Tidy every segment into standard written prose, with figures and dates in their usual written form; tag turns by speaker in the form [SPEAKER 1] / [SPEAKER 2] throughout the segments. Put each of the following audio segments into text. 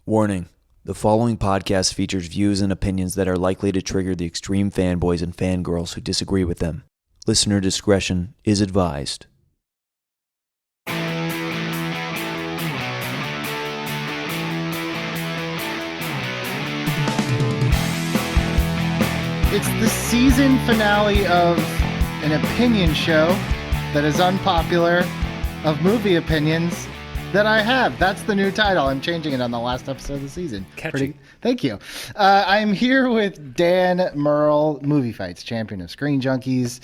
[SPEAKER 1] Warning. The following podcast features views and opinions that are likely to trigger the extreme fanboys and fangirls who disagree with them. Listener discretion is advised.
[SPEAKER 2] It's the season finale of an opinion show that is unpopular, of movie opinions that I have. That's the new title. I'm changing it on the last episode of the season.
[SPEAKER 3] Catchy.
[SPEAKER 2] Thank you. I'm here with Dan Murrell, Movie Fights, champion of Screen Junkies.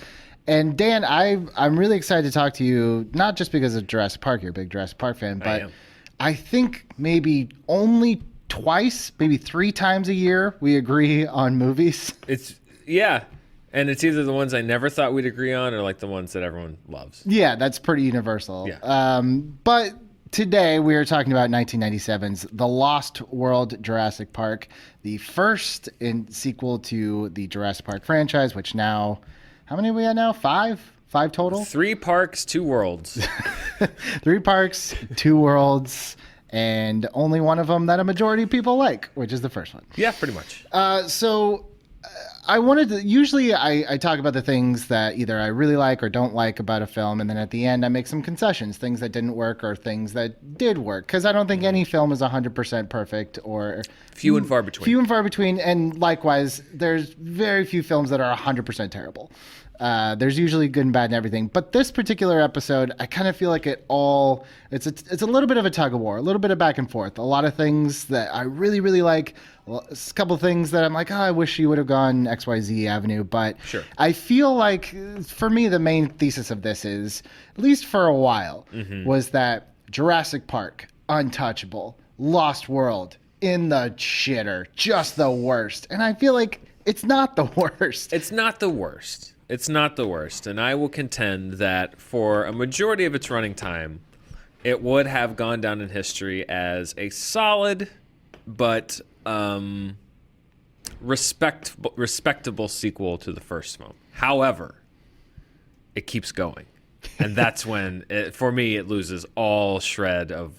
[SPEAKER 2] And Dan, I'm really excited to talk to you, not just because of Jurassic Park, you're a big Jurassic Park fan, but I think maybe only twice, maybe 3 times a year, we agree on movies.
[SPEAKER 3] And it's either the ones I never thought we'd agree on or like the ones that everyone loves.
[SPEAKER 2] Yeah, that's pretty universal.
[SPEAKER 3] Yeah.
[SPEAKER 2] But today we are talking about 1997's The Lost World Jurassic Park, the first sequel to the Jurassic Park franchise, which now, how many are we at now? 5? 5 total?
[SPEAKER 3] 3 parks, 2 worlds.
[SPEAKER 2] 3 parks, 2 worlds, and only one of them that a majority of people like, which is the first one.
[SPEAKER 3] Yeah, pretty much.
[SPEAKER 2] I wanted to, usually I talk about the things that either I really like or don't like about a film, and then at the end I make some concessions, things that didn't work or things that did work, because I don't think any film is 100% perfect, or
[SPEAKER 3] Few and far between.
[SPEAKER 2] And likewise, there's very few films that are 100% terrible. There's usually good and bad and everything. But this particular episode, I kind of feel like it's a little bit of a tug of war, a little bit of back and forth. A lot of things that I really, really like. A couple of things that I'm like, I wish you would have gone XYZ avenue. But
[SPEAKER 3] sure.
[SPEAKER 2] I feel like, for me, the main thesis of this is, at least for a while, was that Jurassic Park, untouchable, Lost World, in the shitter, just the worst. And I feel like it's not the worst.
[SPEAKER 3] It's not the worst. It's not the worst. And I will contend that for a majority of its running time, it would have gone down in history as a solid but respectable sequel to the first film. However, it keeps going. And that's when, for me, it loses all shred of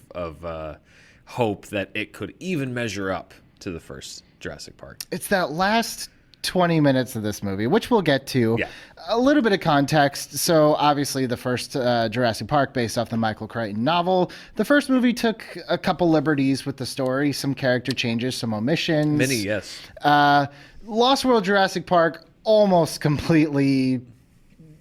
[SPEAKER 3] hope that it could even measure up to the first Jurassic Park.
[SPEAKER 2] It's that last 20 minutes of this movie, which we'll get to.
[SPEAKER 3] Yeah.
[SPEAKER 2] A little bit of context. So obviously the first Jurassic Park, based off the Michael Crichton novel. The first movie took a couple liberties with the story, some character changes, some omissions.
[SPEAKER 3] Many, yes.
[SPEAKER 2] Lost World Jurassic Park, almost completely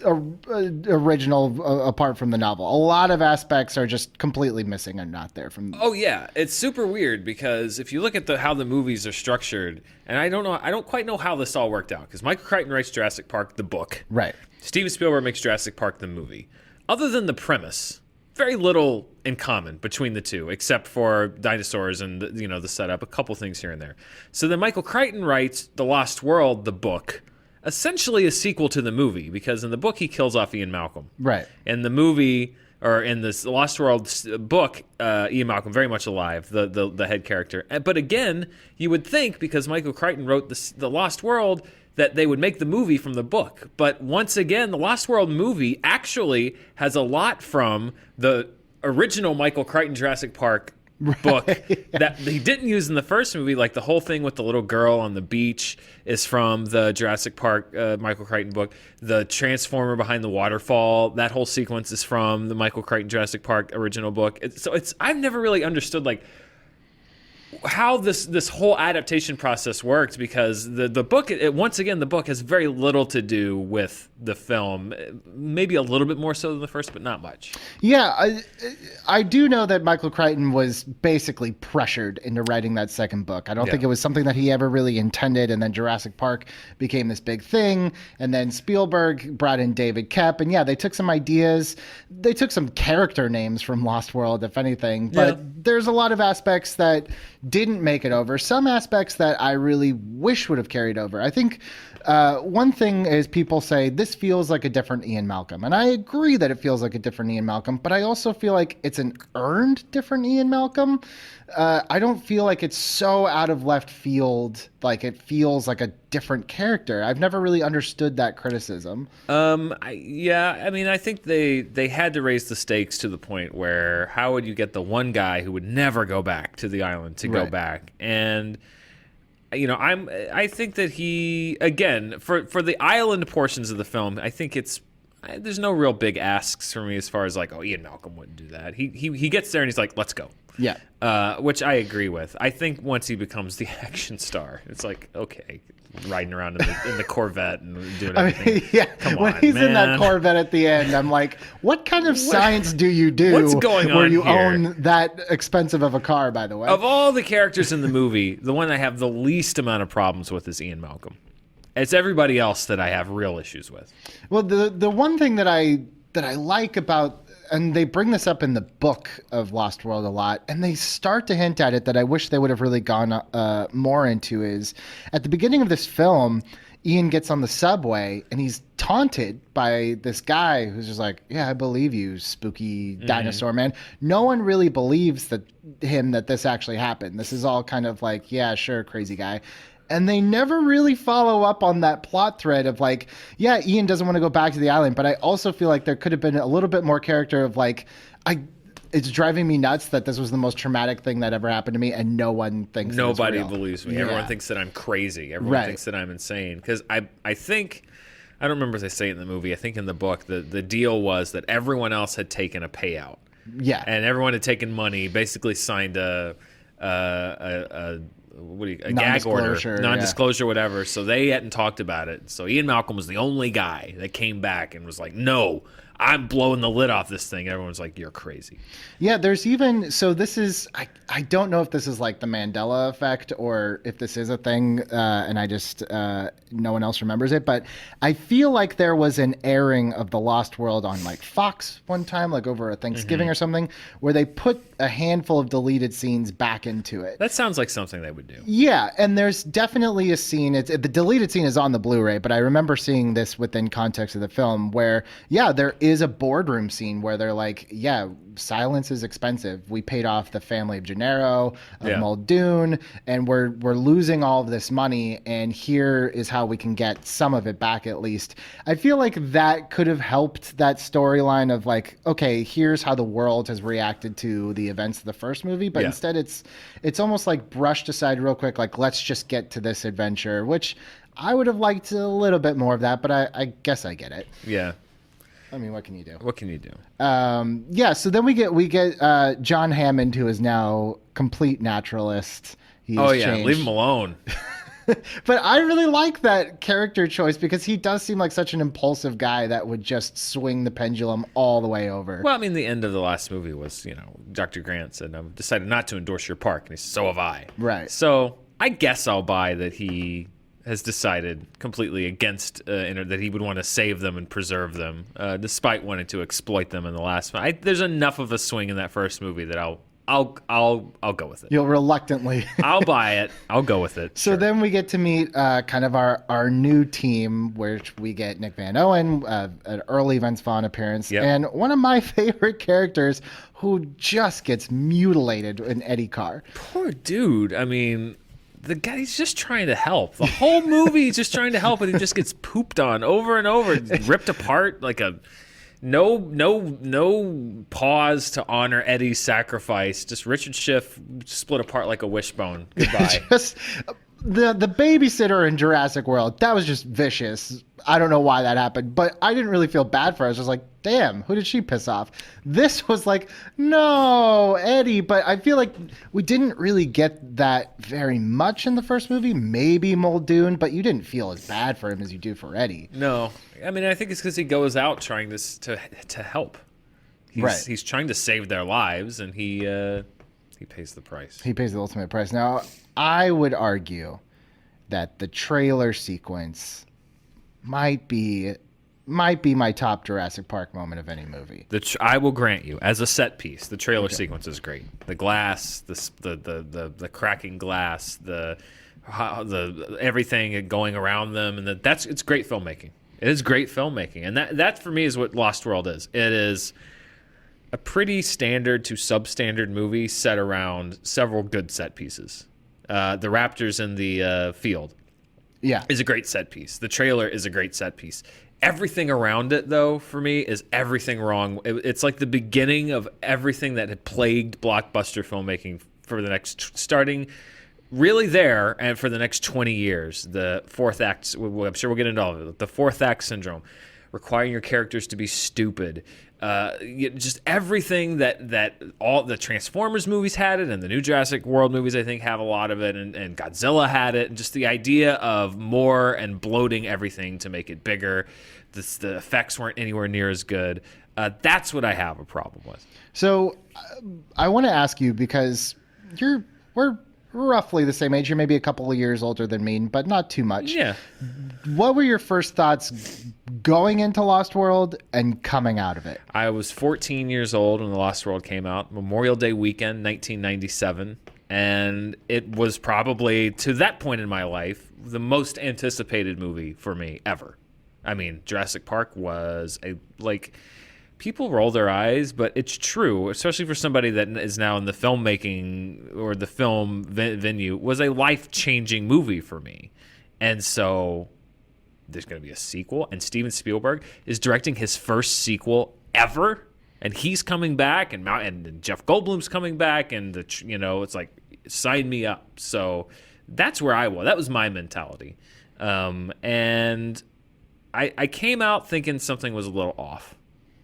[SPEAKER 2] original apart from the novel. A lot of aspects are just completely missing and not there from.
[SPEAKER 3] Oh yeah, it's super weird because if you look at how the movies are structured, and I don't quite know how this all worked out, because Michael Crichton writes Jurassic Park the book,
[SPEAKER 2] right?
[SPEAKER 3] Steven Spielberg makes Jurassic Park the movie. Other than the premise, very little in common between the two, except for dinosaurs and the setup, a couple things here and there. So then Michael Crichton writes The Lost World the book, essentially a sequel to the movie, because in the book he kills off Ian Malcolm.
[SPEAKER 2] Right.
[SPEAKER 3] In the movie, or in this Lost World book, Ian Malcolm very much alive, the head character. But again, you would think, because Michael Crichton wrote the Lost World, that they would make the movie from the book. But once again, the Lost World movie actually has a lot from the original Michael Crichton Jurassic Park book that he didn't use in the first movie. Like the whole thing with the little girl on the beach is from the Jurassic Park Michael Crichton book. The transformer behind the waterfall, that whole sequence is from the Michael Crichton Jurassic Park original book. I've never really understood how this whole adaptation process worked, because the book, once again, the book has very little to do with the film, maybe a little bit more so than the first, but not much.
[SPEAKER 2] Yeah, I do know that Michael Crichton was basically pressured into writing that second book. I don't think it was something that he ever really intended, and then Jurassic Park became this big thing, and then Spielberg brought in David Koepp, and they took some ideas. They took some character names from Lost World, if anything, but there's a lot of aspects that didn't make it over. Some aspects that I really wish would have carried over. I think one thing is people say this feels like a different Ian Malcolm, and I agree that it feels like a different Ian Malcolm, but I also feel like it's an earned different Ian Malcolm. I don't feel like it's so out of left field. Like it feels like a different character. I've never really understood that criticism.
[SPEAKER 3] I think they had to raise the stakes to the point where how would you get the one guy who would never go back to the island to go back? And I think that he, again, for the island portions of the film, I think there's no real big asks for me as far as like, oh, Ian Malcolm wouldn't do that. He gets there and he's like, let's go.
[SPEAKER 2] Yeah.
[SPEAKER 3] Which I agree with. I think once he becomes the action star, it's like, okay, riding around in the Corvette and doing everything. Come
[SPEAKER 2] when
[SPEAKER 3] on,
[SPEAKER 2] he's
[SPEAKER 3] man.
[SPEAKER 2] in that Corvette at the end, I'm like, what kind of science do you do?
[SPEAKER 3] What's going on
[SPEAKER 2] where you
[SPEAKER 3] here?
[SPEAKER 2] own that expensive of a car, by the way?
[SPEAKER 3] Of all the characters in the movie, the one I have the least amount of problems with is Ian Malcolm. It's everybody else that I have real issues with.
[SPEAKER 2] Well, the one thing that I like about, and they bring this up in the book of Lost World a lot, and they start to hint at it that I wish they would have really gone more into, is at the beginning of this film, Ian gets on the subway and he's taunted by this guy who's just like, yeah, I believe you, spooky dinosaur man. No one really believes that this actually happened. This is all kind of like, yeah, sure, crazy guy. And they never really follow up on that plot thread of like, yeah, Ian doesn't want to go back to the island, but I also feel like there could have been a little bit more character of like, it's driving me nuts that this was the most traumatic thing that ever happened to me, and no one thinks
[SPEAKER 3] nobody
[SPEAKER 2] it's real.
[SPEAKER 3] believes me.
[SPEAKER 2] Yeah.
[SPEAKER 3] Everyone thinks that I'm crazy. Everyone thinks that I'm insane. Because I think, I don't remember if they say it in the movie. I think in the book the deal was that everyone else had taken a payout.
[SPEAKER 2] Yeah,
[SPEAKER 3] and everyone had taken money, basically signed a gag order, non-disclosure, whatever. So they hadn't talked about it. So Ian Malcolm was the only guy that came back and was like, "No, I'm blowing the lid off this thing." Everyone's like, "You're crazy."
[SPEAKER 2] Yeah, there's even, so this is, I don't know if this is like the Mandela effect or if this is a thing, and I just, no one else remembers it, but I feel like there was an airing of The Lost World on like Fox one time, like over a Thanksgiving or something, where they put a handful of deleted scenes back into it.
[SPEAKER 3] That sounds like something they would do.
[SPEAKER 2] Yeah, and there's definitely a scene, the deleted scene is on the Blu-ray, but I remember seeing this within context of the film where, yeah, there is a boardroom scene where they're like, yeah, silence is expensive. We paid off the family of Gennaro, of Muldoon, and we're losing all of this money, and here is how we can get some of it back at least. I feel like that could have helped that storyline of like, okay, here's how the world has reacted to the events of the first movie, but instead it's almost like brushed aside real quick, like let's just get to this adventure, which I would have liked a little bit more of that, but I guess I get it.
[SPEAKER 3] Yeah.
[SPEAKER 2] I mean, what can you do?
[SPEAKER 3] What can you do?
[SPEAKER 2] So then we get John Hammond, who is now complete naturalist. He's changed.
[SPEAKER 3] Leave him alone.
[SPEAKER 2] But I really like that character choice because he does seem like such an impulsive guy that would just swing the pendulum all the way over.
[SPEAKER 3] Well, I mean, the end of the last movie was, Dr. Grant said, "I've decided not to endorse your park," and he said, "So have I."
[SPEAKER 2] Right.
[SPEAKER 3] So I guess I'll buy that he has decided completely against that he would want to save them and preserve them, despite wanting to exploit them in the last one. There's enough of a swing in that first movie that I'll go with it.
[SPEAKER 2] You'll reluctantly.
[SPEAKER 3] I'll buy it. I'll go with it.
[SPEAKER 2] So then we get to meet kind of our new team, which we get Nick Van Owen, an early Vince Vaughn appearance, and one of my favorite characters who just gets mutilated in Eddie Carr.
[SPEAKER 3] Poor dude. I mean, the guy, he's just trying to help. The whole movie he's just trying to help, and he just gets pooped on over and over, ripped apart like a no pause to honor Eddie's sacrifice. Just Richard Schiff split apart like a wishbone. Goodbye.
[SPEAKER 2] Just the babysitter in Jurassic World, that was just vicious. I don't know why that happened, but I didn't really feel bad for her. I was just like, damn, who did she piss off? This was like, no, Eddie. But I feel like we didn't really get that very much in the first movie. Maybe Muldoon, but you didn't feel as bad for him as you do for Eddie.
[SPEAKER 3] No. I mean, I think it's because he goes out trying to help. He's trying to save their lives, and he pays the price.
[SPEAKER 2] He pays the ultimate price. Now, I would argue that the trailer sequence might be my top Jurassic Park moment of any movie.
[SPEAKER 3] I will grant you, as a set piece, the trailer sequence is great. The glass, the cracking glass, the everything going around them, and it's great filmmaking. It is great filmmaking, and that for me is what Lost World is. It is a pretty standard to substandard movie set around several good set pieces. The Raptors in the field is a great set piece. The trailer is a great set piece. Everything around it, though, for me, is everything wrong. It's like the beginning of everything that had plagued blockbuster filmmaking for the next, starting really there, and for the next 20 years. The fourth act, I'm sure we'll get into all of it, the fourth act syndrome, requiring your characters to be stupid. Just everything that all the Transformers movies had it, and the new Jurassic World movies, I think, have a lot of it, and Godzilla had it, and just the idea of more and bloating everything to make it bigger. The effects weren't anywhere near as good. That's what I have a problem with.
[SPEAKER 2] So I want to ask you, because we're roughly the same age. You're maybe a couple of years older than me, but not too much.
[SPEAKER 3] Yeah.
[SPEAKER 2] What were your first thoughts going into Lost World and coming out of it?
[SPEAKER 3] I was 14 years old when The Lost World came out, Memorial Day weekend, 1997. And it was probably, to that point in my life, the most anticipated movie for me ever. I mean, Jurassic Park was people roll their eyes, but it's true, especially for somebody that is now in the filmmaking or the film venue, was a life-changing movie for me. And so there's going to be a sequel, and Steven Spielberg is directing his first sequel ever, and he's coming back, and Jeff Goldblum's coming back, and it's like, sign me up. So that's where I was. That was my mentality. And I came out thinking something was a little off,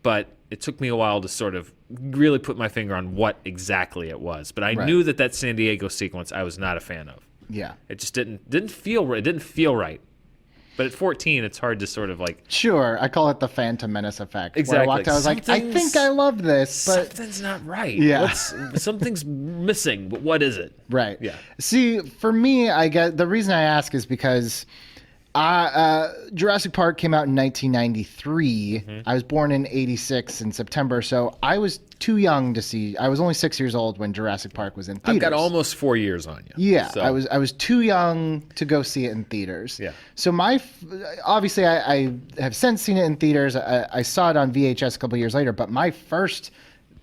[SPEAKER 3] but it took me a while to sort of really put my finger on what exactly it was. But I knew that San Diego sequence I was not a fan of.
[SPEAKER 2] Yeah.
[SPEAKER 3] It just didn't feel right. It didn't feel right. But at 14, it's hard to sort of like...
[SPEAKER 2] Sure, I call it the Phantom Menace effect.
[SPEAKER 3] Exactly.
[SPEAKER 2] Where I walked out, I was like, I think I love this, but...
[SPEAKER 3] Something's not right.
[SPEAKER 2] Yeah.
[SPEAKER 3] Something's missing, but what is it?
[SPEAKER 2] Right.
[SPEAKER 3] Yeah.
[SPEAKER 2] See, for me, I guess the reason I ask is because... Jurassic Park came out in 1993. Mm-hmm. I was born in 86 in September, so I was too young to see. I was only 6 years old when Jurassic Park was in theaters.
[SPEAKER 3] I've got almost 4 years on you.
[SPEAKER 2] Yeah,
[SPEAKER 3] so.
[SPEAKER 2] I was too young to go see it in theaters.
[SPEAKER 3] Yeah.
[SPEAKER 2] So obviously I have since seen it in theaters. I saw it on VHS a couple years later, but my first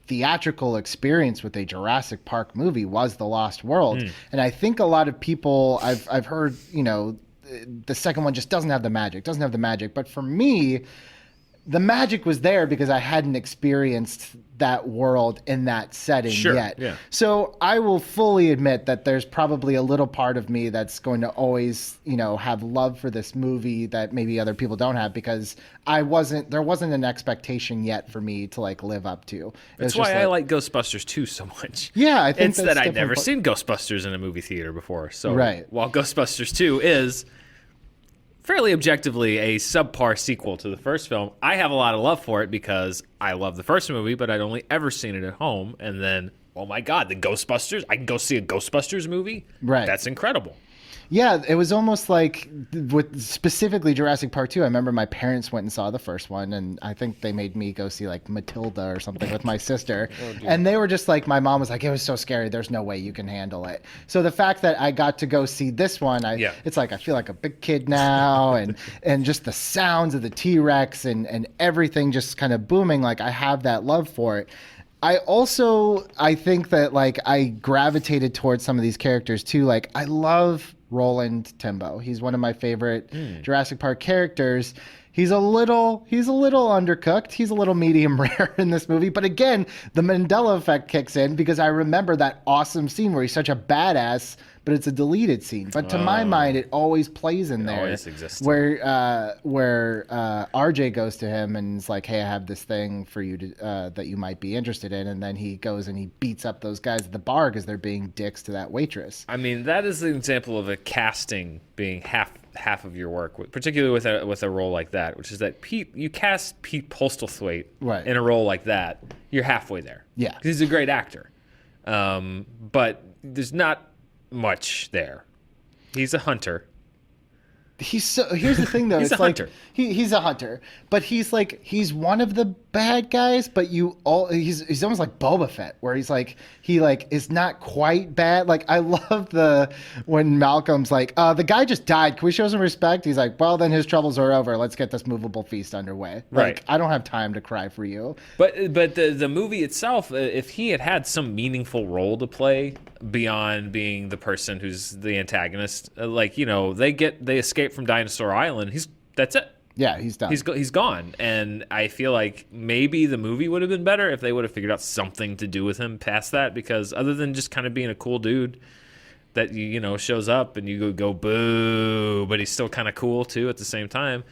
[SPEAKER 2] theatrical experience with a Jurassic Park movie was The Lost World, and I think a lot of people I've heard, the second one just doesn't have the magic. But for me, the magic was there because I hadn't experienced that world in that setting yet.
[SPEAKER 3] Yeah.
[SPEAKER 2] So I will fully admit that there's probably a little part of me that's going to always, have love for this movie that maybe other people don't have, because there wasn't an expectation yet for me to live up to.
[SPEAKER 3] That's why I like Ghostbusters 2 so much.
[SPEAKER 2] Yeah, I think
[SPEAKER 3] it's that I'd never seen Ghostbusters in a movie theater before. So while Ghostbusters 2 is fairly objectively a subpar sequel to the first film, I have a lot of love for it because I love the first movie, but I'd only ever seen it at home. And then, oh my God, the Ghostbusters! I can go see a Ghostbusters movie?
[SPEAKER 2] Right.
[SPEAKER 3] That's incredible.
[SPEAKER 2] Yeah, it was almost like with specifically Jurassic Park 2. I remember my parents went and saw the first one, and I think they made me go see Matilda or something with my sister. And they were just like, my mom was like, it was so scary. There's no way you can handle it. So the fact that I got to go see this one, it's like I feel like a big kid now, and just the sounds of the T-Rex and everything just kind of booming. I have that love for it. I think that I gravitated towards some of these characters too. I love Roland Timbo. He's one of my favorite Jurassic Park characters. He's a little undercooked. He's a little medium rare in this movie. But again, the Mandela effect kicks in because I remember that awesome scene where he's such a badass, but it's a deleted scene. But to my mind, it always plays in there.
[SPEAKER 3] Always exists.
[SPEAKER 2] Where RJ goes to him and is like, hey, I have this thing for you to, that you might be interested in. And then he goes and he beats up those guys at the bar because they're being dicks to that waitress.
[SPEAKER 3] I mean, that is an example of a casting being half of your work, particularly with a role like that, which is that you cast Pete Postlethwaite in a role like that, you're halfway there.
[SPEAKER 2] Yeah.
[SPEAKER 3] Because he's a great actor. But there's not much there. He's a hunter.
[SPEAKER 2] Here's the thing though.
[SPEAKER 3] He's
[SPEAKER 2] it's
[SPEAKER 3] a hunter.
[SPEAKER 2] He's a hunter, but he's one of the bad guys, but he's almost like Boba Fett, where he is not quite bad. Like, I love when Malcolm's like, the guy just died. Can we show some respect? He's like, well, then his troubles are over. Let's get this movable feast underway.
[SPEAKER 3] Right.
[SPEAKER 2] Like, I don't have time to cry for you.
[SPEAKER 3] But the movie itself, if he had some meaningful role to play beyond being the person who's the antagonist, they escape from Dinosaur Island. That's it.
[SPEAKER 2] Yeah, he's done.
[SPEAKER 3] He's gone, and I feel like maybe the movie would have been better if they would have figured out something to do with him past that. Because other than just kind of being a cool dude that shows up and you go boo, but he's still kind of cool too at the same time.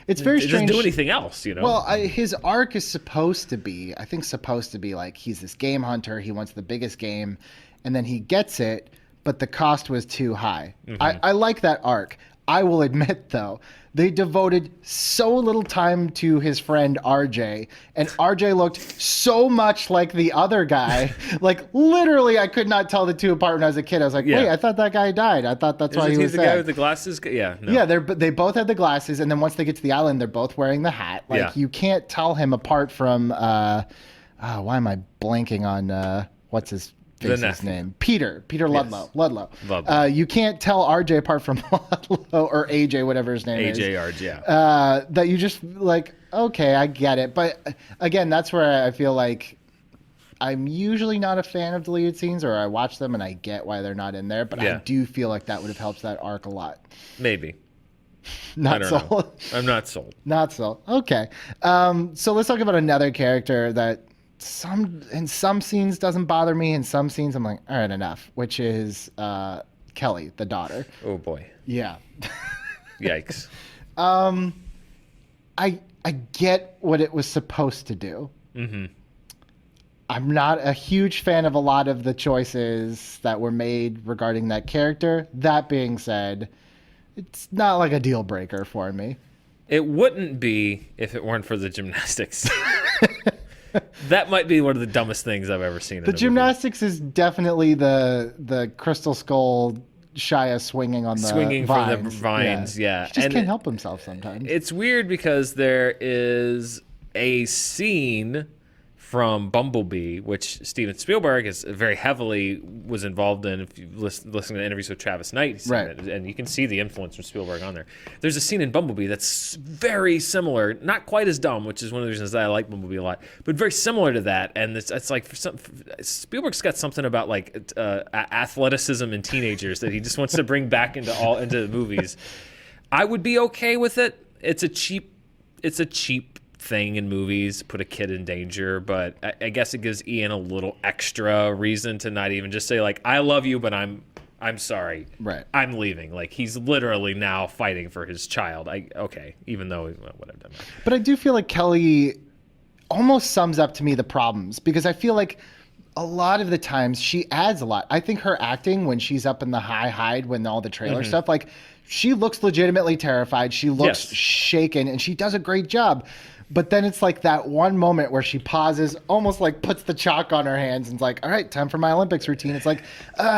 [SPEAKER 2] It's very strange.
[SPEAKER 3] Doesn't do anything else,
[SPEAKER 2] Well, his arc is supposed to be like he's this game hunter. He wants the biggest game, and then he gets it, but the cost was too high. Mm-hmm. I like that arc. I will admit, though, they devoted so little time to his friend RJ, and RJ looked so much like the other guy. Like, literally, I could not tell the two apart when I was a kid. I was like, wait, I thought that guy died. I thought that's why he was
[SPEAKER 3] the guy with the glasses? Yeah. No.
[SPEAKER 2] Yeah, they both had the glasses, and then once they get to the island, they're both wearing the hat. Like, you can't tell him apart from, why am I blanking on, what's his name? Peter Ludlow.
[SPEAKER 3] Yes.
[SPEAKER 2] Ludlow. You can't tell RJ apart from Ludlow or AJ, whatever his name is.
[SPEAKER 3] AJ, yeah.
[SPEAKER 2] That you just like, okay, I get it. But again, that's where I feel like I'm usually not a fan of deleted scenes, or I watch them and I get why they're not in there. But I do feel like that would have helped that arc a lot.
[SPEAKER 3] Maybe.
[SPEAKER 2] Not sold.
[SPEAKER 3] I'm not sold.
[SPEAKER 2] Not sold. Okay. So let's talk about another character that in some scenes doesn't bother me. In some scenes I'm like, all right, enough, which is Kelly, the daughter.
[SPEAKER 3] Oh boy.
[SPEAKER 2] Yeah.
[SPEAKER 3] Yikes.
[SPEAKER 2] I get what it was supposed to do. Mm-hmm. I'm not a huge fan of a lot of the choices that were made regarding that character. That being said, it's not like a deal breaker for me.
[SPEAKER 3] It wouldn't be if it weren't for the gymnastics. That might be one of the dumbest things I've ever seen.
[SPEAKER 2] The gymnastics is definitely the Crystal Skull Shia swinging vines.
[SPEAKER 3] From the vines, yeah.
[SPEAKER 2] He just can't help himself sometimes.
[SPEAKER 3] It's weird because there is a scene from Bumblebee, which Steven Spielberg is very heavily was involved in. If you listen to interviews with Travis Knight,
[SPEAKER 2] right,
[SPEAKER 3] and you can see the influence from Spielberg on there. There's a scene in Bumblebee that's very similar, not quite as dumb, which is one of the reasons that I like Bumblebee a lot, but very similar to that. And it's like Spielberg's got something about like athleticism in teenagers that he just wants to bring back into the movies. I would be okay with it. It's a cheap thing in movies, put a kid in danger, but I guess it gives Ian a little extra reason to not even just say like, I love you, but I'm sorry,
[SPEAKER 2] right,
[SPEAKER 3] I'm leaving. Like, he's literally now fighting for his child. Even though whatever.
[SPEAKER 2] But I do feel like Kelly almost sums up to me the problems, because I feel like a lot of the times she adds a lot. I think her acting when she's up in the hide when all the trailer stuff, like, she looks legitimately terrified. She looks shaken, and she does a great job. But then it's like that one moment where she pauses, almost like puts the chalk on her hands and is like, all right, time for my Olympics routine. It's like,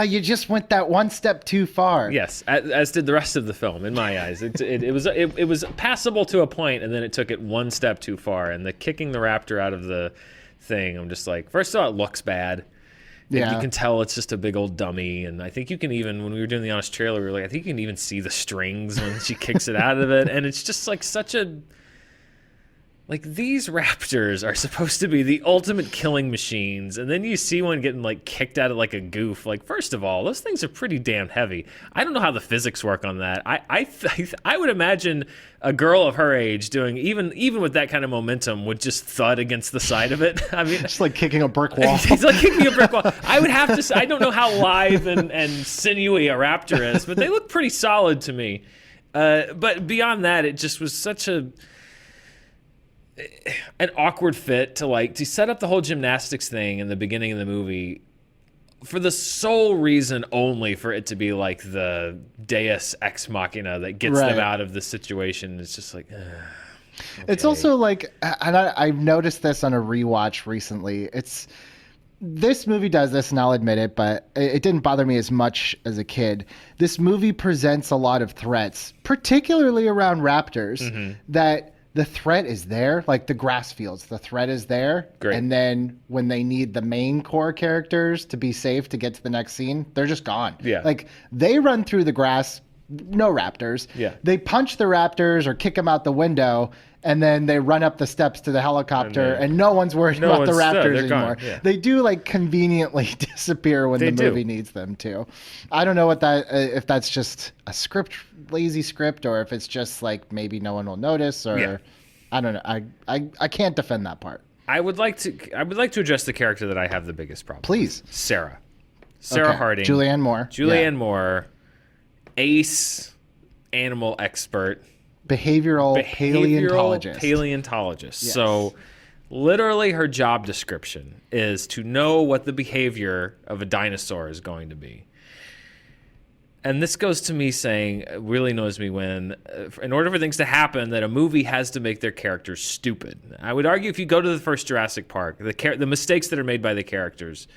[SPEAKER 2] you just went that one step too far.
[SPEAKER 3] Yes, as did the rest of the film, in my eyes. It was passable to a point, and then it took it one step too far. And the kicking the raptor out of the thing, I'm just like, first of all, it looks bad.
[SPEAKER 2] Yeah.
[SPEAKER 3] You can tell it's just a big old dummy. And I think you can even, when we were doing the Honest trailer, we were like, I think you can even see the strings when she kicks it out of it. And it's just like such a... Like, these raptors are supposed to be the ultimate killing machines, and then you see one getting, like, kicked out of, like, a goof. Like, first of all, those things are pretty damn heavy. I don't know how the physics work on that. I would imagine a girl of her age doing, even with that kind of momentum, would just thud against the side of it. I mean...
[SPEAKER 2] It's like kicking a brick wall.
[SPEAKER 3] It's like kicking a brick wall. I would have to say, I don't know how lithe and sinewy a raptor is, but they look pretty solid to me. But beyond that, it just was such an awkward fit to set up the whole gymnastics thing in the beginning of the movie for the sole reason only for it to be like the deus ex machina that gets them out of the situation. It's just like, okay.
[SPEAKER 2] It's also like, and I've noticed this on a rewatch recently. This movie does this, and I'll admit it, but it didn't bother me as much as a kid. This movie presents a lot of threats, particularly around raptors, that the threat is there, like the grass fields. The threat is there.
[SPEAKER 3] Great.
[SPEAKER 2] And then when they need the main core characters to be safe to get to the next scene, they're just gone.
[SPEAKER 3] Yeah.
[SPEAKER 2] Like they run through the grass, no raptors.
[SPEAKER 3] Yeah.
[SPEAKER 2] They punch the raptors or kick them out the window, and then they run up the steps to the helicopter, and no one's worried about the raptors anymore.
[SPEAKER 3] Yeah.
[SPEAKER 2] They do like conveniently disappear when the movie needs them to. I don't know what that if that's just a lazy script, or if it's just like maybe no one will notice, or I don't know. I can't defend that part.
[SPEAKER 3] I would like to address the character that I have the biggest problem.
[SPEAKER 2] Please.
[SPEAKER 3] With. Sarah Harding.
[SPEAKER 2] Julianne Moore.
[SPEAKER 3] Ace animal expert.
[SPEAKER 2] Behavioral paleontologist.
[SPEAKER 3] Yes. So literally her job description is to know what the behavior of a dinosaur is going to be. And this goes to me saying, it really annoys me when, in order for things to happen, that a movie has to make their characters stupid. I would argue if you go to the first Jurassic Park, the mistakes that are made by the characters,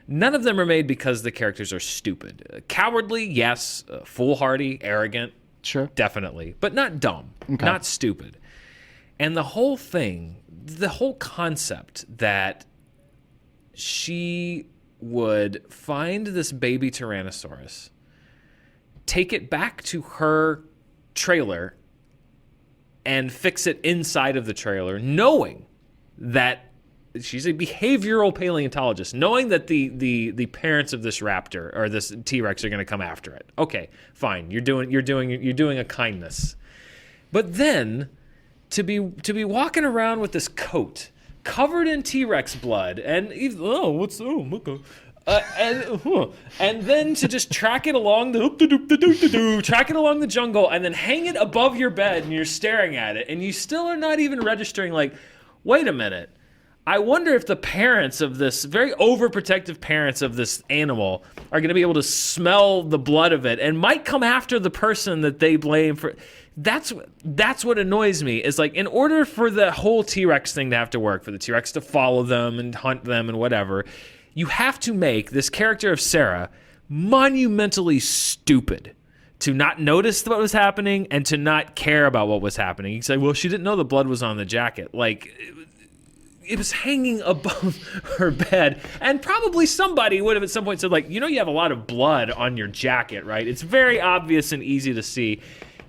[SPEAKER 3] none of them are made because the characters are stupid. Cowardly, yes. Foolhardy, arrogant,
[SPEAKER 2] sure,
[SPEAKER 3] definitely. But not dumb, not stupid. And the whole thing, the whole concept that she would find this baby Tyrannosaurus, take it back to her trailer, and fix it inside of the trailer, knowing that she's a behavioral paleontologist, knowing that the parents of this raptor or this T-Rex are going to come after it. Okay, fine. You're doing a kindness. But then to be walking around with this coat covered in T-Rex blood and and then to just track it along the jungle and then hang it above your bed and you're staring at it and you still are not even registering like, wait a minute. I wonder if the parents of this, very overprotective parents of this animal, are going to be able to smell the blood of it and might come after the person that they blame for. That's what annoys me, is like, in order for the whole T-Rex thing to have to work, for the T-Rex to follow them and hunt them and whatever, you have to make this character of Sarah monumentally stupid to not notice what was happening and to not care about what was happening. You say, well, she didn't know the blood was on the jacket. Like, it was hanging above her bed, and probably somebody would have at some point said, like, you have a lot of blood on your jacket, right? It's very obvious and easy to see.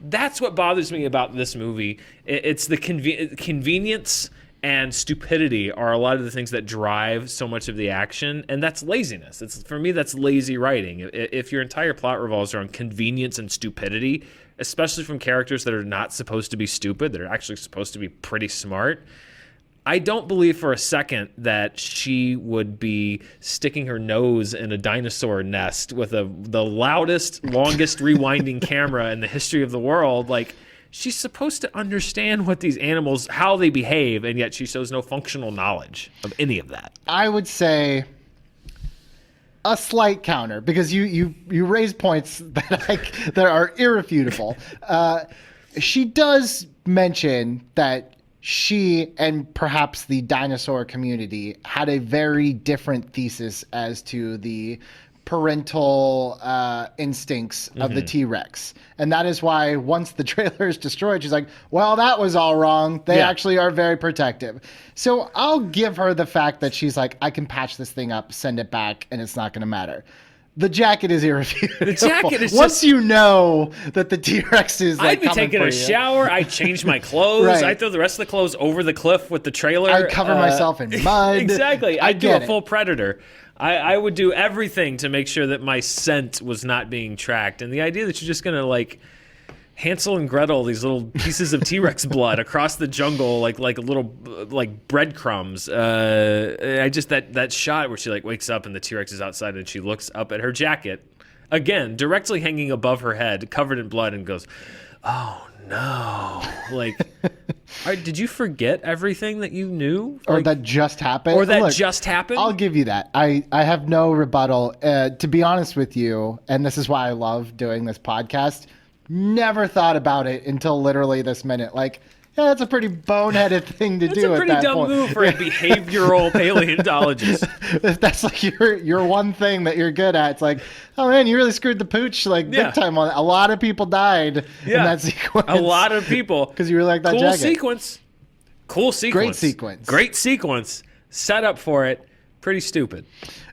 [SPEAKER 3] That's what bothers me about this movie. It's the convenience and stupidity are a lot of the things that drive so much of the action, and that's laziness. For me, that's lazy writing. If your entire plot revolves around convenience and stupidity, especially from characters that are not supposed to be stupid, that are actually supposed to be pretty smart, I don't believe for a second that she would be sticking her nose in a dinosaur nest with the loudest, longest rewinding camera in the history of the world. Like, she's supposed to understand what these animals, how they behave, and yet she shows no functional knowledge of any of that.
[SPEAKER 2] I would say a slight counter, because you raise points that are irrefutable. She does mention that she and perhaps the dinosaur community had a very different thesis as to the parental instincts of the T-Rex. And that is why once the trailer is destroyed, she's like, well, that was all wrong. They actually are very protective. So I'll give her the fact that she's like, I can patch this thing up, send it back, and it's not going to matter. The jacket is irrefutable.
[SPEAKER 3] The jacket is
[SPEAKER 2] once you know that the T-Rex is like,
[SPEAKER 3] I'd be taking a shower. I'd change my clothes.
[SPEAKER 2] Right.
[SPEAKER 3] I'd throw the rest of the clothes over the cliff with the trailer.
[SPEAKER 2] I'd cover myself in mud.
[SPEAKER 3] Exactly. I'd do a full Predator. I would do everything to make sure that my scent was not being tracked. And the idea that you're just going to, like, Hansel and Gretel these little pieces of T-Rex blood across the jungle like little like breadcrumbs. I just that shot where she like wakes up and the T-Rex is outside and she looks up at her jacket, again directly hanging above her head, covered in blood, and goes, "Oh no!" Like, did you forget everything that you knew,
[SPEAKER 2] or that just happened,
[SPEAKER 3] just happened?
[SPEAKER 2] I'll give you that. I have no rebuttal. To be honest with you, and this is why I love doing this podcast. Never thought about it until literally this minute. Like, Yeah, that's a pretty boneheaded thing to do.
[SPEAKER 3] That's a pretty
[SPEAKER 2] at that
[SPEAKER 3] dumb
[SPEAKER 2] point.
[SPEAKER 3] move for a behavioral paleontologist.
[SPEAKER 2] If that's like your one thing that you're good at, it's like, oh man, you really screwed the pooch like big time on it. A lot of people died in that sequence.
[SPEAKER 3] A lot of people.
[SPEAKER 2] Because you really like that
[SPEAKER 3] cool
[SPEAKER 2] jacket.
[SPEAKER 3] Cool sequence.
[SPEAKER 2] Great sequence.
[SPEAKER 3] Set up for it. Pretty stupid.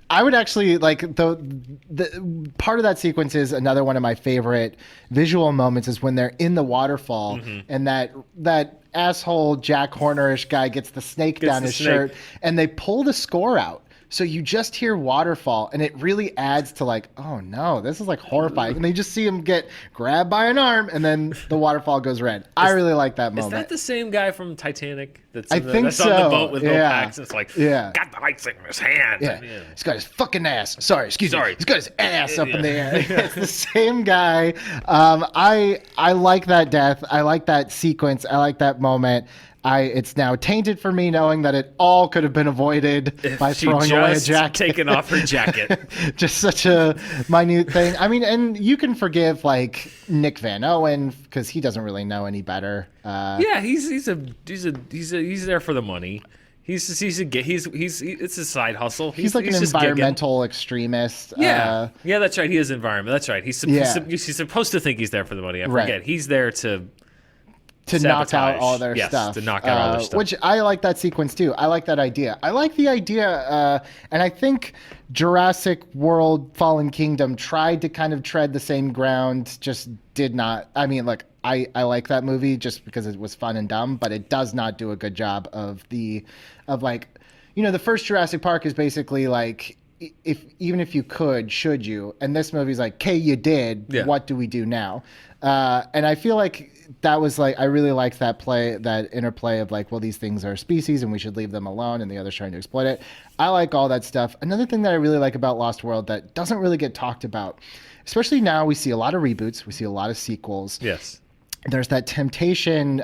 [SPEAKER 2] I would actually like the part of that sequence is another one of my favorite visual moments is when they're in the waterfall and that asshole Jack Horner-ish guy gets the snake down his shirt and they pull the score out. So you just hear waterfall and it really adds to like, oh no, this is like horrifying. And then you just see him get grabbed by an arm and then the waterfall goes red. I really like that moment.
[SPEAKER 3] Is that the same guy from Titanic that's
[SPEAKER 2] I think
[SPEAKER 3] that's
[SPEAKER 2] so.
[SPEAKER 3] on the boat with Bill Paxton? It's like, got the lights in his hand.
[SPEAKER 2] Yeah. He's got his fucking ass. Sorry. He's got his ass up in the air. It's the same guy. I like that death. I like that sequence. I like that moment. It's now tainted for me knowing that it all could have been avoided by throwing away a jacket.
[SPEAKER 3] Taking off her jacket.
[SPEAKER 2] Just such a minute thing. I mean, and you can forgive like Nick Van Owen because he doesn't really know any better.
[SPEAKER 3] He's there for the money. It's a side hustle.
[SPEAKER 2] He's like an environmental extremist.
[SPEAKER 3] Yeah, that's right. He is environment. That's right. He's supposed to think he's there for the money. I forget. He's there to
[SPEAKER 2] knock out all their stuff.
[SPEAKER 3] To knock out all their stuff.
[SPEAKER 2] Which I like that sequence too. I like that idea. I like the idea, and I think Jurassic World Fallen Kingdom tried to kind of tread the same ground, just did not. I mean, look, I like that movie just because it was fun and dumb, but it does not do a good job of the first Jurassic Park is basically like, even if you could, should you? And this movie's like, okay, you did. Yeah. What do we do now? And I feel like that was like, I really liked that interplay of like, well, these things are species and we should leave them alone, and the other's trying to exploit it. I like all that stuff. Another thing that I really like about Lost World that doesn't really get talked about, especially now, we see a lot of reboots, we see a lot of sequels.
[SPEAKER 3] Yes.
[SPEAKER 2] There's that temptation,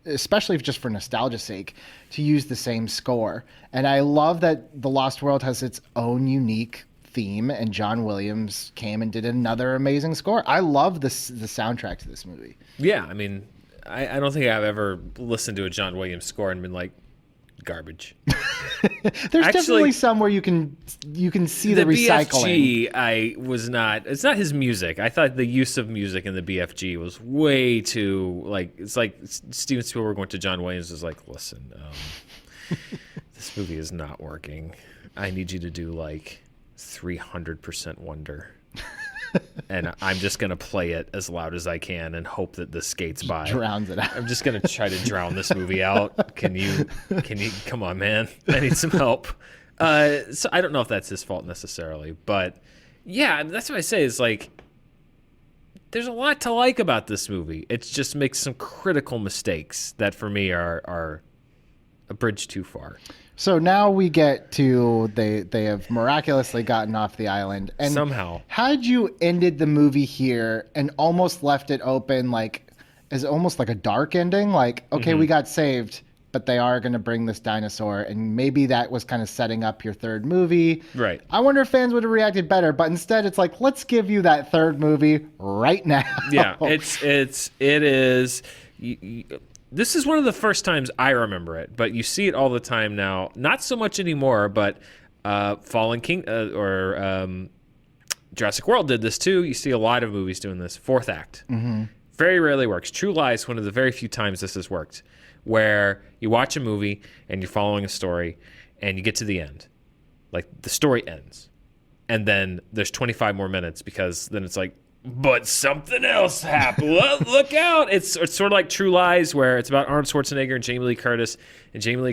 [SPEAKER 2] especially just for nostalgia's sake, to use the same score. And I love that The Lost World has its own unique theme, and John Williams came and did another amazing score. I love the soundtrack to this movie.
[SPEAKER 3] Yeah, I mean, I don't think I've ever listened to a John Williams score and been like, garbage.
[SPEAKER 2] There's definitely some where you can see the recycling.
[SPEAKER 3] BFG, it's not his music. I thought the use of music in the BFG was way too, like, it's like Steven Spielberg went to John Williams and was like, listen, this movie is not working. I need you to do like 300% Wonder. And I'm just going to play it as loud as I can and hope that this skates by.
[SPEAKER 2] Drowns it out.
[SPEAKER 3] I'm just going to try to drown this movie out. Can you, come on, man. I need some help. So I don't know if that's his fault necessarily, but yeah, that's what I say is like, there's a lot to like about this movie. It just makes some critical mistakes that for me are a bridge too far.
[SPEAKER 2] So now we get to they have miraculously gotten off the island, and
[SPEAKER 3] somehow,
[SPEAKER 2] had you ended the movie here and almost left it open, like as almost like a dark ending, like okay, we got saved, but they are going to bring this dinosaur, and maybe that was kind of setting up your third movie.
[SPEAKER 3] Right.
[SPEAKER 2] I wonder if fans would have reacted better, but instead it's like, let's give you that third movie right now.
[SPEAKER 3] Yeah, it is. This is one of the first times I remember it, but you see it all the time now. Not so much anymore, but Fallen King or Jurassic World did this too. You see a lot of movies doing this. Fourth act. Mm-hmm. Very rarely works. True Lies, one of the very few times this has worked, where you watch a movie and you're following a story and you get to the end. Like the story ends. And then there's 25 more minutes because then it's like, but something else happened. Look out. It's sort of like True Lies, where it's about Arnold Schwarzenegger and Jamie Lee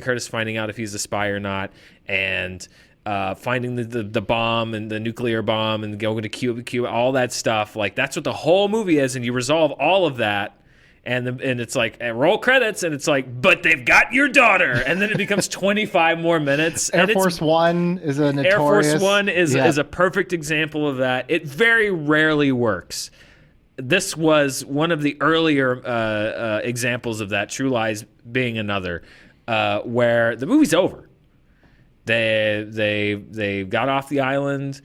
[SPEAKER 3] Curtis finding out if he's a spy or not, and finding the bomb and the nuclear bomb and going to Cuba, all that stuff. Like, that's what the whole movie is, and you resolve all of that. And it's like, roll credits, and it's like, but they've got your daughter. And then it becomes 25 more minutes.
[SPEAKER 2] Air Force One is a notorious...
[SPEAKER 3] Air Force One is a perfect example of that. It very rarely works. This was one of the earlier examples of that, True Lies being another, where the movie's over. They got off the island.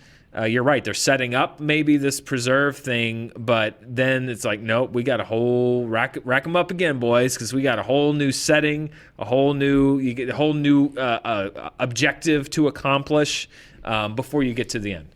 [SPEAKER 3] you're right. They're setting up maybe this preserve thing, but then it's like, nope, we got a whole rack them up again, boys, because we got a whole new setting, you get a whole new objective to accomplish before you get to the end.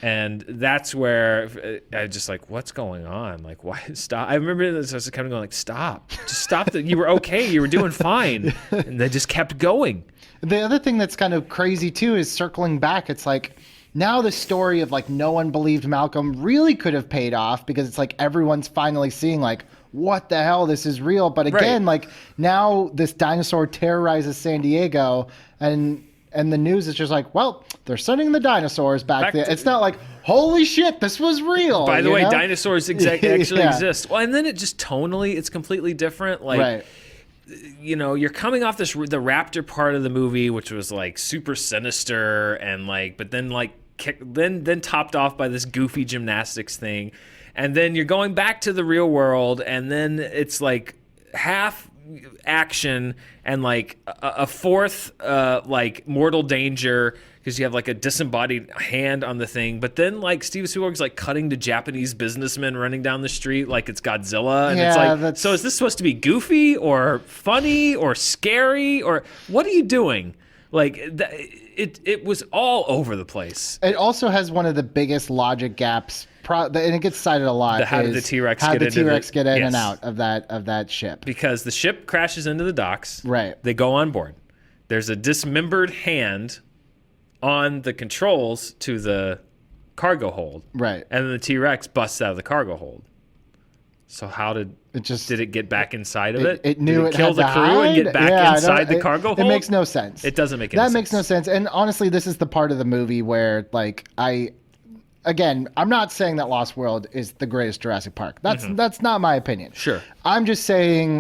[SPEAKER 3] And that's where I just like, what's going on? Like, why stop? I remember this, I was kind of going like, stop, just stop. You were okay. You were doing fine. And they just kept going.
[SPEAKER 2] The other thing that's kind of crazy too is circling back. It's like now the story of like no one believed Malcolm really could have paid off because it's like everyone's finally seeing like, what the hell, this is real. But again, like now this dinosaur terrorizes San Diego and the news is just like, well, they're sending the dinosaurs back there. It's not like, holy shit, this was real.
[SPEAKER 3] By the way, dinosaurs actually exist. Well, and then it just tonally, it's completely different. Like, you know, you're coming off the raptor part of the movie, which was like super sinister and like, but then like, then topped off by this goofy gymnastics thing. And then you're going back to the real world, and then it's like half action and like a fourth like mortal danger because you have like a disembodied hand on the thing, but then like Steven Spielberg's like cutting to Japanese businessmen running down the street like it's Godzilla, and it's like, so is this supposed to be goofy or funny or scary or what are you doing? Like it was all over the place.
[SPEAKER 2] It also has one of the biggest logic gaps, and it gets cited a lot.
[SPEAKER 3] How did the T-Rex
[SPEAKER 2] get in and out of that ship?
[SPEAKER 3] Because the ship crashes into the docks.
[SPEAKER 2] Right.
[SPEAKER 3] They go on board. There's a dismembered hand on the controls to the cargo hold.
[SPEAKER 2] Right.
[SPEAKER 3] And then the T-Rex busts out of the cargo hold. So how did it get back inside of it?
[SPEAKER 2] It knew
[SPEAKER 3] did
[SPEAKER 2] it
[SPEAKER 3] kill
[SPEAKER 2] had
[SPEAKER 3] the
[SPEAKER 2] to
[SPEAKER 3] crew
[SPEAKER 2] hide?
[SPEAKER 3] and get back inside the cargo hold?
[SPEAKER 2] It makes no sense.
[SPEAKER 3] It doesn't make any sense.
[SPEAKER 2] That makes no sense. And honestly, this is the part of the movie where like Again, I'm not saying that Lost World is the greatest Jurassic Park. That's not my opinion.
[SPEAKER 3] Sure.
[SPEAKER 2] I'm just saying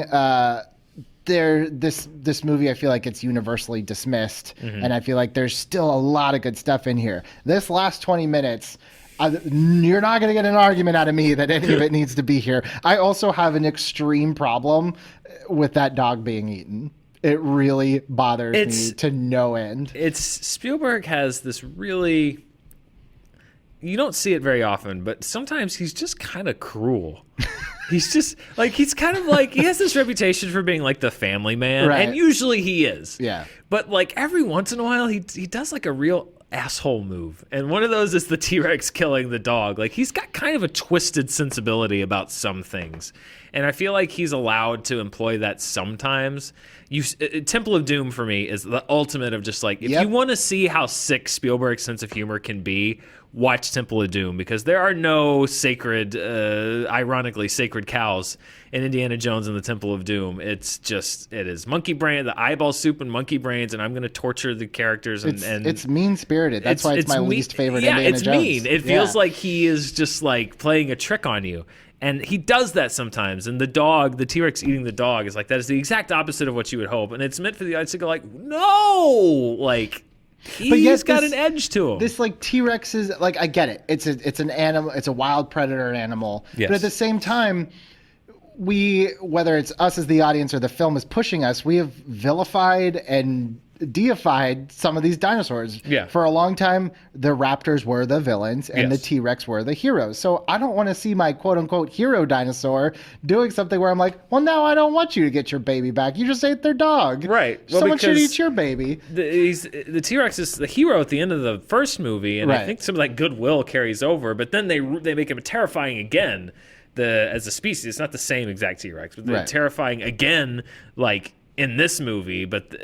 [SPEAKER 2] this movie, I feel like it's universally dismissed, and I feel like there's still a lot of good stuff in here. This last 20 minutes, you're not going to get an argument out of me that any of it needs to be here. I also have an extreme problem with that dog being eaten. It really bothers me to no end.
[SPEAKER 3] Spielberg has this really... You don't see it very often, but sometimes he's just kind of cruel. He's just like, he's kind of like, he has this reputation for being like the family man,
[SPEAKER 2] right.
[SPEAKER 3] And usually he is.
[SPEAKER 2] Yeah.
[SPEAKER 3] But like every once in a while, he does like a real asshole move. And one of those is the T-Rex killing the dog. Like he's got kind of a twisted sensibility about some things. And I feel like he's allowed to employ that sometimes. Temple of Doom for me is the ultimate of just like, if you want to see how sick Spielberg's sense of humor can be, watch Temple of Doom, because there are no sacred, ironically, sacred cows in Indiana Jones and the Temple of Doom. It is monkey brain, the eyeball soup and monkey brains, and I'm going to torture the characters. And
[SPEAKER 2] it's mean-spirited. That's why it's my least favorite Indiana Jones.
[SPEAKER 3] Yeah, it's mean. It feels like he is just like playing a trick on you. And he does that sometimes. And the T-Rex eating the dog is like, that is the exact opposite of what you would hope. And it's meant for the audience to go like, no, like... He's got an edge to him.
[SPEAKER 2] This like T-Rex is like, I get it. It's an animal. It's a wild predator animal.
[SPEAKER 3] Yes.
[SPEAKER 2] But at the same time, whether it's us as the audience or the film is pushing us, we have vilified and deified some of these dinosaurs.
[SPEAKER 3] Yeah.
[SPEAKER 2] For a long time, the raptors were the villains and the T-Rex were the heroes. So I don't want to see my quote unquote hero dinosaur doing something where I'm like, well, now I don't want you to get your baby back. You just ate their dog.
[SPEAKER 3] Right. Well,
[SPEAKER 2] someone should eat your baby.
[SPEAKER 3] The T-Rex is the hero at the end of the first movie, and I think some of that goodwill carries over, but then they make him terrifying again. As a species, it's not the same exact T-Rex, but they're terrifying again, like in this movie, but...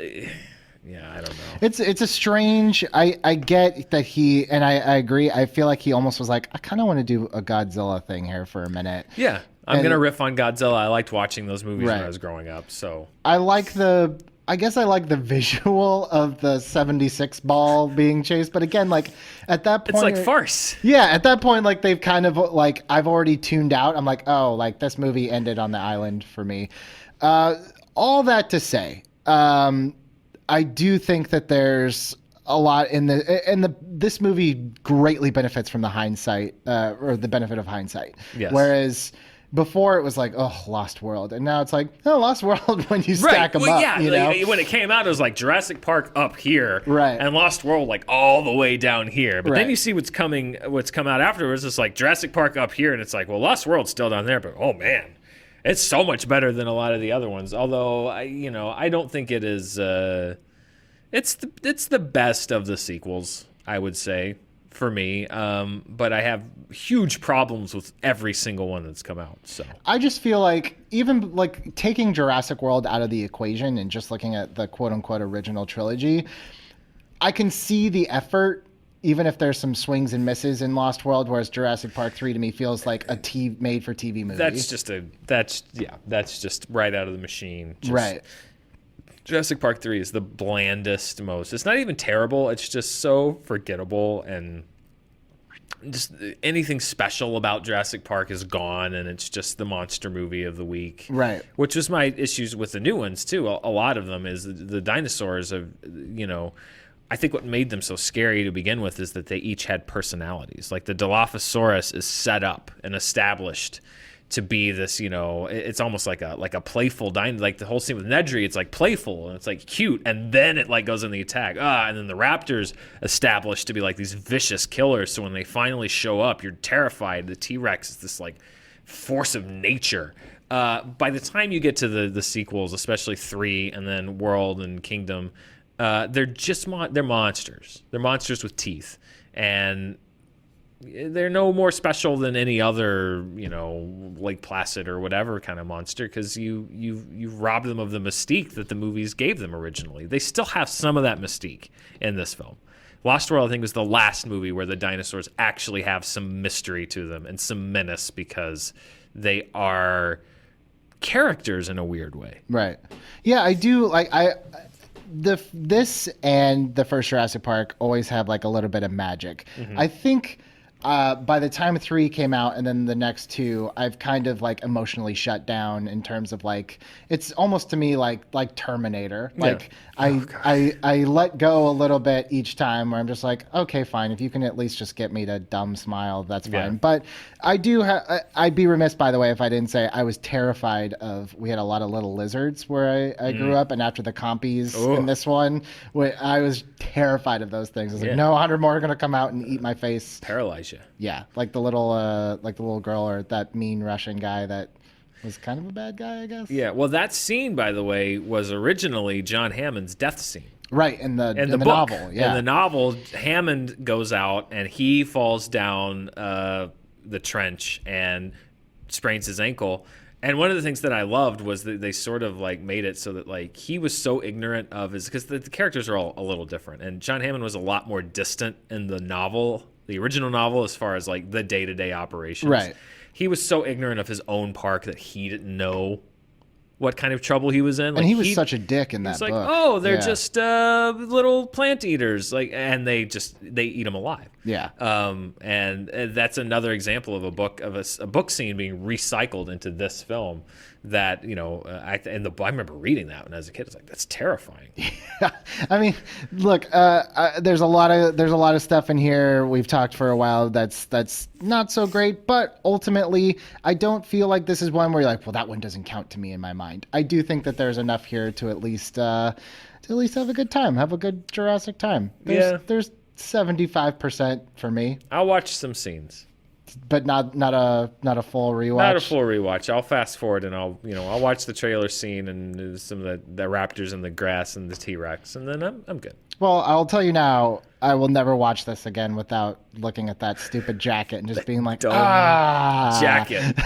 [SPEAKER 3] Yeah, I don't know.
[SPEAKER 2] It's a strange. I get that and I agree. I feel like he almost was like, I kind of want to do a Godzilla thing here for a minute.
[SPEAKER 3] Yeah, I'm gonna riff on Godzilla. I liked watching those movies when I was growing up. So
[SPEAKER 2] I like the visual of the 76 ball being chased, but again, like at that point,
[SPEAKER 3] it's like farce.
[SPEAKER 2] Yeah, at that point, like they've kind of like I've already tuned out. I'm like, oh, like this movie ended on the island for me. All that to say. I do think that there's a lot this movie greatly benefits from the hindsight or the benefit of hindsight.
[SPEAKER 3] Yes.
[SPEAKER 2] Whereas before it was like, oh, Lost World, and now it's like, oh, Lost World when you stack them up.
[SPEAKER 3] Yeah,
[SPEAKER 2] you know?
[SPEAKER 3] When it came out, it was like Jurassic Park up here,
[SPEAKER 2] right,
[SPEAKER 3] and Lost World like all the way down here. But then you see what's come out afterwards. It's like Jurassic Park up here, and it's like, well, Lost World's still down there, but oh man, it's so much better than a lot of the other ones. Although I don't think it is. It's the best of the sequels, I would say, for me. But I have huge problems with every single one that's come out. So
[SPEAKER 2] I just feel like even like taking Jurassic World out of the equation and just looking at the quote unquote original trilogy, I can see the effort, even if there's some swings and misses in Lost World, whereas Jurassic Park 3 to me feels like a made for TV movie.
[SPEAKER 3] That's just right out of the machine.
[SPEAKER 2] Right.
[SPEAKER 3] Jurassic Park 3 is the blandest most. It's not even terrible. It's just so forgettable, and just anything special about Jurassic Park is gone, and it's just the monster movie of the week.
[SPEAKER 2] Right.
[SPEAKER 3] Which was my issues with the new ones too. A lot of them is the dinosaurs of, I think what made them so scary to begin with is that they each had personalities. Like the Dilophosaurus is set up and established to be this, it's almost like a playful dino. Like the whole scene with Nedry, it's like playful and it's like cute, and then it like goes in the attack. And then the raptors established to be like these vicious killers. So when they finally show up, you're terrified. The T-Rex is this like force of nature. By the time you get to the sequels, especially 3 and then World and Kingdom, they're just they're monsters. They're monsters with teeth, and they're no more special than any other, Lake Placid or whatever kind of monster, because you've robbed them of the mystique that the movies gave them originally. They still have some of that mystique in this film. Lost World, I think, was the last movie where the dinosaurs actually have some mystery to them and some menace, because they are characters in a weird way.
[SPEAKER 2] Right. Yeah, I do like this and the first Jurassic Park always have like a little bit of magic. Mm-hmm. I think by the time 3 came out and then the next 2, I've kind of like emotionally shut down in terms of like, it's almost to me like Terminator. Like I let go a little bit each time where I'm just like, okay, fine. If you can at least just get me to dumb smile, that's fine. Yeah. But I do I'd be remiss, by the way, if I didn't say I was terrified of, we had a lot of little lizards where I grew up, and after the compies in this one, I was terrified of those things. I was like, no, 100 more are going to come out and eat my face.
[SPEAKER 3] Paralyze you.
[SPEAKER 2] Yeah, like the little girl or that mean Russian guy that was kind of a bad guy, I guess.
[SPEAKER 3] Yeah, well, that scene, by the way, was originally John Hammond's death scene.
[SPEAKER 2] Right, in the novel. Yeah.
[SPEAKER 3] In the novel, Hammond goes out and he falls down the trench and sprains his ankle. And one of the things that I loved was that they sort of like made it so that like he was so ignorant of his, because the characters are all a little different. And John Hammond was a lot more distant in the novel, the original novel, as far as like the day-to-day operations.
[SPEAKER 2] Right.
[SPEAKER 3] He was so ignorant of his own park that he didn't know what kind of trouble he was in.
[SPEAKER 2] Like, and he was such a dick in that book.
[SPEAKER 3] He's like, oh, they're just little plant eaters, like, and they eat them alive.
[SPEAKER 2] Yeah.
[SPEAKER 3] And that's another example of a book scene being recycled into this film. That I remember reading that when I was a kid. It's like, that's terrifying.
[SPEAKER 2] Yeah. I mean, look, there's a lot of stuff in here we've talked for a while that's not so great, but ultimately I don't feel like this is one where you're like, well, that one doesn't count to me in my mind. I do think that there's enough here to at least have a good time, have a good Jurassic time. There's 75% for me.
[SPEAKER 3] I'll watch some scenes.
[SPEAKER 2] But not a full rewatch.
[SPEAKER 3] Not a full rewatch. I'll fast forward and I'll watch the trailer scene and some of the raptors in the grass and the T-Rex, and then I'm good.
[SPEAKER 2] Well, I'll tell you now, I will never watch this again without looking at that stupid jacket and just being like,
[SPEAKER 3] jacket.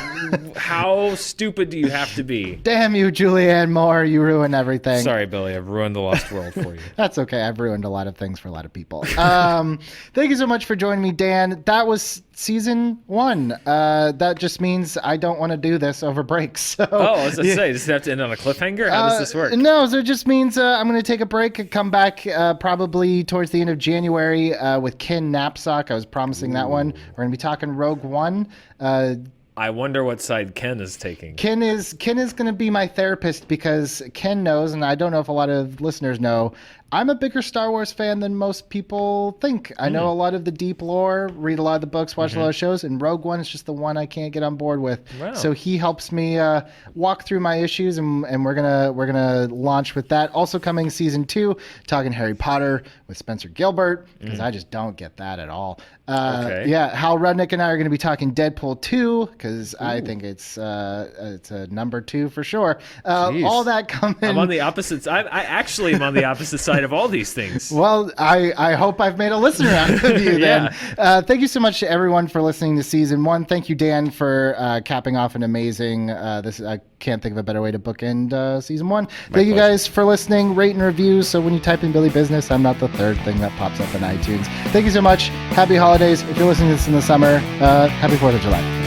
[SPEAKER 3] How stupid do you have to be?
[SPEAKER 2] Damn you, Julianne Moore, you ruined everything.
[SPEAKER 3] Sorry, Billy, I've ruined the Lost World for you.
[SPEAKER 2] That's okay. I've ruined a lot of things for a lot of people. Thank you so much for joining me, Dan. That was season 1. That just means I don't want to do this over breaks. So,
[SPEAKER 3] I was going to say, does it have to end on a cliffhanger? How does this work?
[SPEAKER 2] No, so it just means I'm going to take a break and come back probably towards the end of January with Ken Knapsack. I was promising that one. We're going to be talking Rogue One.
[SPEAKER 3] I wonder what side Ken is taking.
[SPEAKER 2] Ken is going to be my therapist because Ken knows, and I don't know if a lot of listeners know, I'm a bigger Star Wars fan than most people think. I know a lot of the deep lore, read a lot of the books, watch a lot of shows, and Rogue One is just the one I can't get on board with.
[SPEAKER 3] Wow.
[SPEAKER 2] So he helps me walk through my issues, and we're gonna launch with that. Also coming season 2, talking Harry Potter with Spencer Gilbert because I just don't get that at all.
[SPEAKER 3] Okay.
[SPEAKER 2] Yeah, Hal Rudnick and I are going to be talking Deadpool 2 because I think it's a number 2 for sure. All that coming.
[SPEAKER 3] I'm on the opposite. I actually am on the opposite side of all these things.
[SPEAKER 2] Well, I hope I've made a listener out of you then. Thank you so much to everyone for listening to season 1. Thank you, Dan, for capping off an amazing. I can't think of a better way to bookend season 1. Thank you guys for listening. Rate and review. So when you type in Billy Business, I'm not the third thing that pops up in iTunes. Thank you so much. Happy holidays. If you're listening to this in the summer, happy 4th of July.